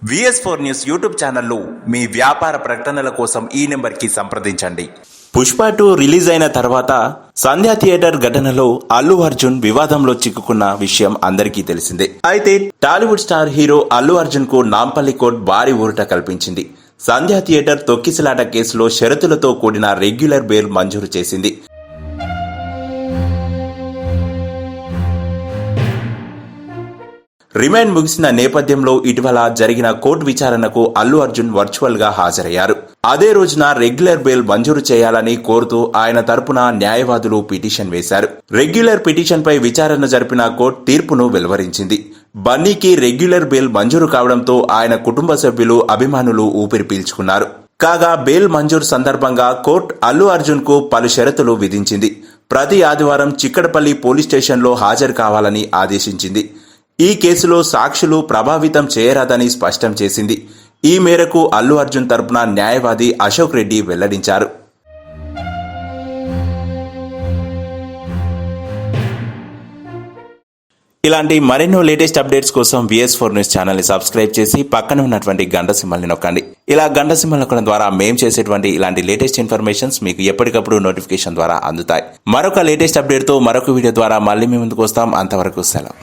VS4 news YouTube ఛానల్లో మీ వ్యాపార ప్రకటనల కోసం ఈ నెంబర్కి సంప్రదించండి. పుష్ప 2 రిలీజ్ అయిన తర్వాత సంధ్యా థియేటర్ ఘటనలో అల్లు అర్జున్ వివాదంలో చిక్కుకున్న విషయం అందరికీ తెలిసిందే. అయితే టాలీవుడ్ స్టార్ హీరో అల్లు అర్జున్ కు నాంపల్లి కోర్టు భారీ ఊరట కల్పించింది. సంధ్యా థియేటర్ తొక్కిసలాట కేసులో షరతులతో కూడిన రెగ్యులర్ బెయిల్ మంజూరు చేసింది. రిమాండ్ ముగిసిన నేపథ్యంలో ఇటీవల జరిగిన కోర్టు విచారణకు అల్లు అర్జున్ వర్చువల్ గా హాజరయ్యారు. అదే రోజున రెగ్యులర్ బెయిల్ మంజూరు చేయాలని కోరుతూ ఆయన తరపున న్యాయవాదులు పిటిషన్ వేశారు. రెగ్యులర్ పిటిషన్ పై విచారణ జరిపిన కోర్టు తీర్పును వెలువరించింది. బన్నీకి రెగ్యులర్ బెయిల్ మంజూరు కావడంతో ఆయన కుటుంబ సభ్యులు, అభిమానులు ఊపిరి పీల్చుకున్నారు. కాగా బెయిల్ మంజూరు సందర్భంగా కోర్టు అల్లు అర్జున్ కు పలు షరతులు విధించింది. ప్రతి ఆదివారం చిక్కడపల్లి పోలీస్ స్టేషన్లో హాజరు కావాలని ఆదేశించింది. ఈ కేసులో సాక్షులు ప్రభావితం చేయరాదని స్పష్టం చేసింది. ఈ మేరకు అల్లు అర్జున్ తరపున న్యాయవాది అశోక్ రెడ్డి వెల్లడించారు. ఇలాంటి మరెన్నో లేటెస్ట్ అప్డేట్స్ కోసం VS4 న్యూస్ ఛానల్ ని సబ్స్క్రైబ్ చేసి పక్కన ఉన్నటువంటి గంట సింబల్ ని నొక్కండి. ఇలా గంట సింబల్ నొక్కడం ద్వారా మేము చేసేటువంటి ఇలాంటి లేటెస్ట్ ఇన్ఫర్మేషన్స్ మీకు ఎప్పటికప్పుడు నోటిఫికేషన్ ద్వారా అందుతాయి. మరొక లేటెస్ట్ అప్డేట్ తో మరొక వీడియో ద్వారా మళ్ళీ మీ ముందుకు వస్తాం. అంతవరకు సెలవు.